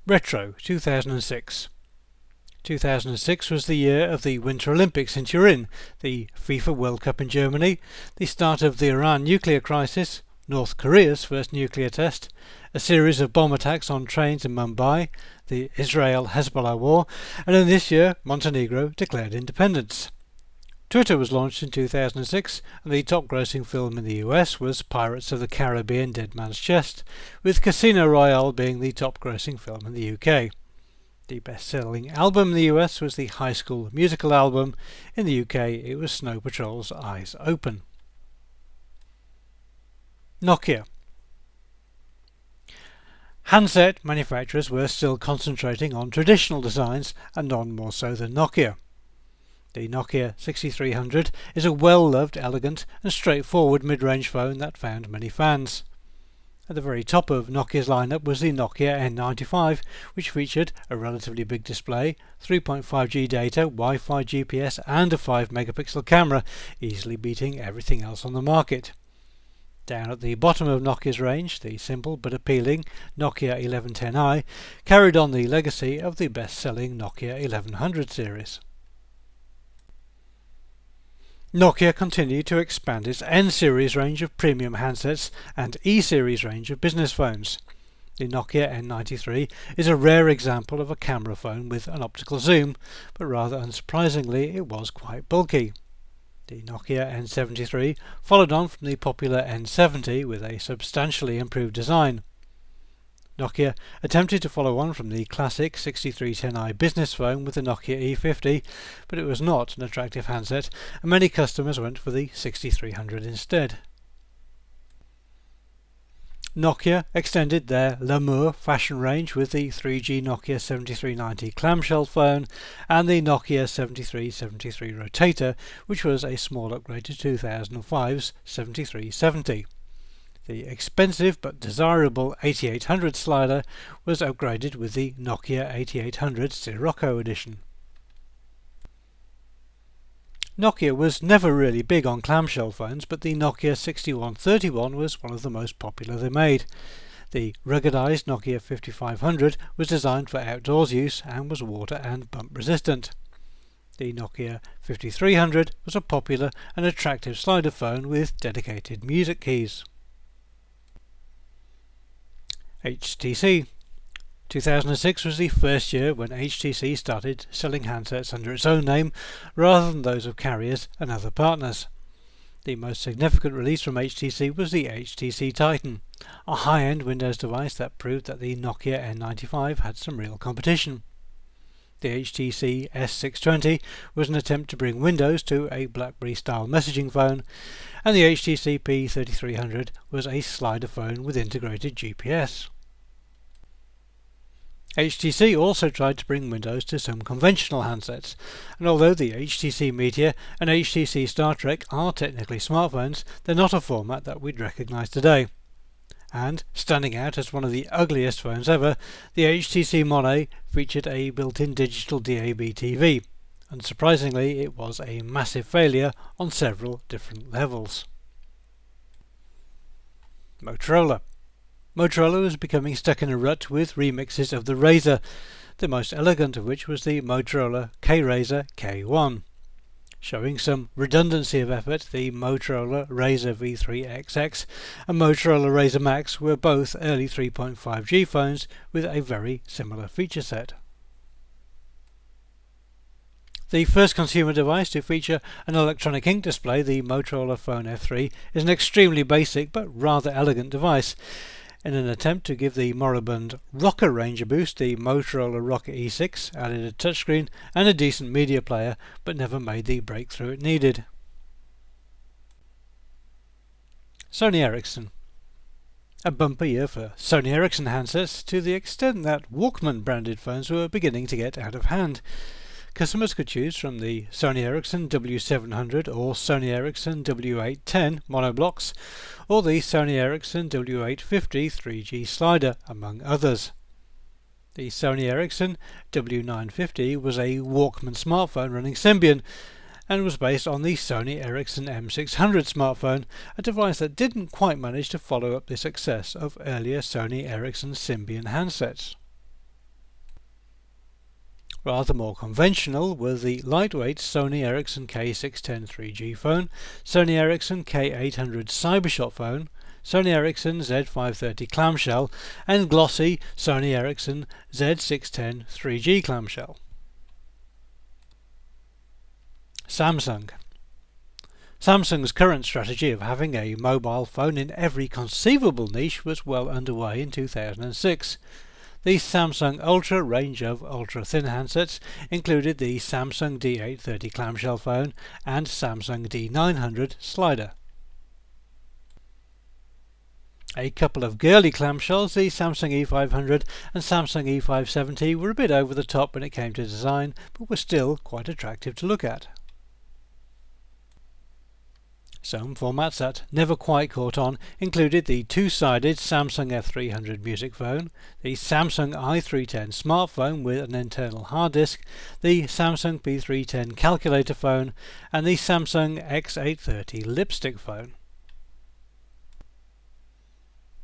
Retro 2006. 2006 was the year of the Winter Olympics in Turin, the FIFA World Cup in Germany, the start of the Iran nuclear crisis, North Korea's first nuclear test, a series of bomb attacks on trains in Mumbai, the Israel-Hezbollah war, and in this year Montenegro declared independence. Twitter was launched in 2006, and the top-grossing film in the US was Pirates of the Caribbean: Dead Man's Chest, with Casino Royale being the top-grossing film in the UK. The best-selling album in the US was the High School Musical album. In the UK it was Snow Patrol's Eyes Open. Nokia. Handset manufacturers were still concentrating on traditional designs, and none more so than Nokia. The Nokia 6300 is a well-loved, elegant and straightforward mid-range phone that found many fans. At the very top of Nokia's lineup was the Nokia N95, which featured a relatively big display, 3.5G data, Wi-Fi, GPS and a 5-megapixel camera, easily beating everything else on the market. Down at the bottom of Nokia's range, the simple but appealing Nokia 1110i carried on the legacy of the best-selling Nokia 1100 series. Nokia continued to expand its N-series range of premium handsets and E-series range of business phones. The Nokia N93 is a rare example of a camera phone with an optical zoom, but rather unsurprisingly it was quite bulky. The Nokia N73 followed on from the popular N70 with a substantially improved design. Nokia attempted to follow on from the classic 6310i business phone with the Nokia E50, but it was not an attractive handset, and many customers went for the 6300 instead. Nokia extended their L'amour fashion range with the 3G Nokia 7390 clamshell phone and the Nokia 7373 Rotator, which was a small upgrade to 2005's 7370. The expensive but desirable 8800 slider was upgraded with the Nokia 8800 Sirocco edition. Nokia was never really big on clamshell phones, but the Nokia 6131 was one of the most popular they made. The ruggedized Nokia 5500 was designed for outdoors use and was water and bump resistant. The Nokia 5300 was a popular and attractive slider phone with dedicated music keys. HTC. 2006 was the first year when HTC started selling handsets under its own name rather than those of carriers and other partners. The most significant release from HTC was the HTC Titan, a high-end Windows device that proved that the Nokia N95 had some real competition. The HTC S620 was an attempt to bring Windows to a BlackBerry-style messaging phone, and the HTC P3300 was a slider phone with integrated GPS. HTC also tried to bring Windows to some conventional handsets, and although the HTC Meteor and HTC Star Trek are technically smartphones, they're not a format that we'd recognise today. And, standing out as one of the ugliest phones ever, the HTC Monet featured a built-in digital DAB TV. Unsurprisingly, it was a massive failure on several different levels. Motorola. Motorola was becoming stuck in a rut with remixes of the Razr, the most elegant of which was the Motorola K-Razr K1. Showing some redundancy of effort, the Motorola Razr V3XX and Motorola Razr Max were both early 3.5G phones with a very similar feature set. The first consumer device to feature an electronic ink display, the Motorola Phone F3, is an extremely basic but rather elegant device. In an attempt to give the moribund Rocker range a boost, the Motorola Rocker E6 added a touchscreen and a decent media player, but never made the breakthrough it needed. Sony Ericsson. A bumper year for Sony Ericsson handsets, to the extent that Walkman branded phones were beginning to get out of hand. Customers could choose from the Sony Ericsson W700 or Sony Ericsson W810 monoblocks, or the Sony Ericsson W850 3G slider, among others. The Sony Ericsson W950 was a Walkman smartphone running Symbian, and was based on the Sony Ericsson M600 smartphone, a device that didn't quite manage to follow up the success of earlier Sony Ericsson Symbian handsets. Rather more conventional were the lightweight Sony Ericsson K610 3G phone, Sony Ericsson K800 Cybershot phone, Sony Ericsson Z530 clamshell, and glossy Sony Ericsson Z610 3G clamshell. Samsung's current strategy of having a mobile phone in every conceivable niche was well underway in 2006. The Samsung Ultra range of ultra-thin handsets included the Samsung D830 clamshell phone and Samsung D900 slider. A couple of girly clamshells, the Samsung E500 and Samsung E570, were a bit over the top when it came to design, but were still quite attractive to look at. Some formats that never quite caught on included the two-sided Samsung F300 music phone, the Samsung i310 smartphone with an internal hard disk, the Samsung P310 calculator phone, and the Samsung X830 lipstick phone.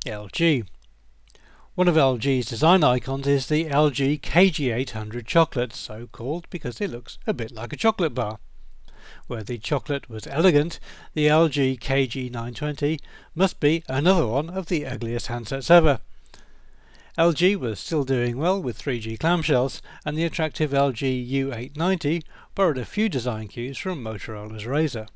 LG. One of LG's design icons is the LG KG800 chocolate, so called because it looks a bit like a chocolate bar. Where the chocolate was elegant, the LG KG920 must be another one of the ugliest handsets ever. LG was still doing well with 3G clamshells, and the attractive LG U890 borrowed a few design cues from Motorola's Razr.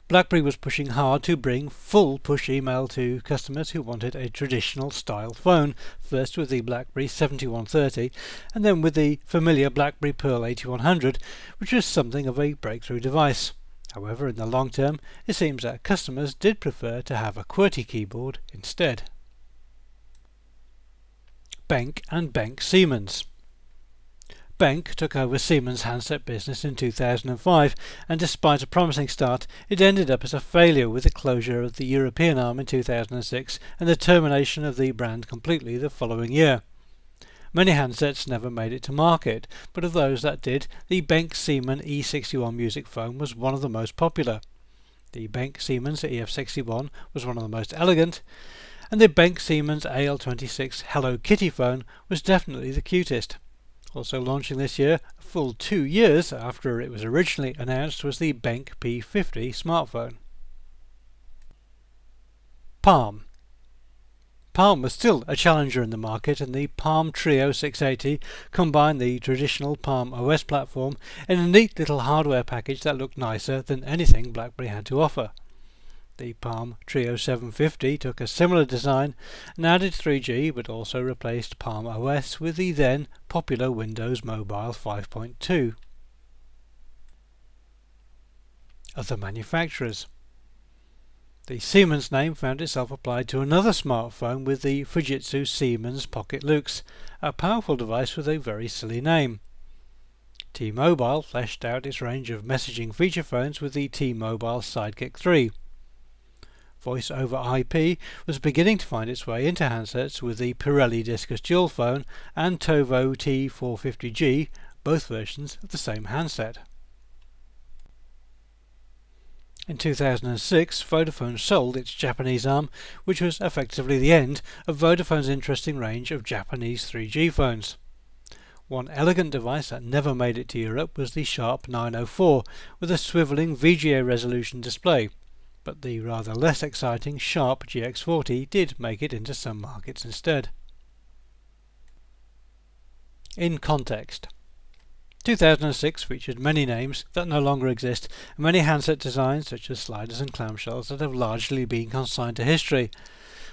BlackBerry was pushing hard to bring full push email to customers who wanted a traditional style phone, first with the BlackBerry 7130 and then with the familiar BlackBerry Pearl 8100, which was something of a breakthrough device. However, in the long term, it seems that customers did prefer to have a QWERTY keyboard instead. Benck and Benck Siemens. Benck took over Siemens' handset business in 2005, and despite a promising start, it ended up as a failure with the closure of the European arm in 2006 and the termination of the brand completely the following year. Many handsets never made it to market, but of those that did, the Benck Siemens E61 music phone was one of the most popular. The Benck Siemens EF61 was one of the most elegant, and the Benck Siemens AL26 Hello Kitty phone was definitely the cutest. Also launching this year, a full 2 years after it was originally announced, was the Benck P50 smartphone. Palm was still a challenger in the market, and the Palm Trio 680 combined the traditional Palm OS platform in a neat little hardware package that looked nicer than anything BlackBerry had to offer. The Palm Trio 750 took a similar design and added 3G, but also replaced Palm OS with the then popular Windows Mobile 5.2. Other manufacturers. The Siemens name found itself applied to another smartphone with the Fujitsu Siemens Pocket Lux, a powerful device with a very silly name. T-Mobile fleshed out its range of messaging feature phones with the T-Mobile Sidekick 3. Voice over IP was beginning to find its way into handsets with the Pirelli Discus Dual phone and Tovo T450G, both versions of the same handset. In 2006, Vodafone sold its Japanese arm, which was effectively the end of Vodafone's interesting range of Japanese 3G phones. One elegant device that never made it to Europe was the Sharp 904 with a swivelling VGA resolution display, but the rather less exciting Sharp GX40 did make it into some markets instead. In context, 2006 featured many names that no longer exist, and many handset designs such as sliders and clamshells that have largely been consigned to history,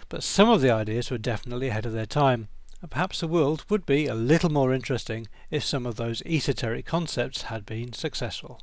but some of the ideas were definitely ahead of their time, and perhaps the world would be a little more interesting if some of those esoteric concepts had been successful.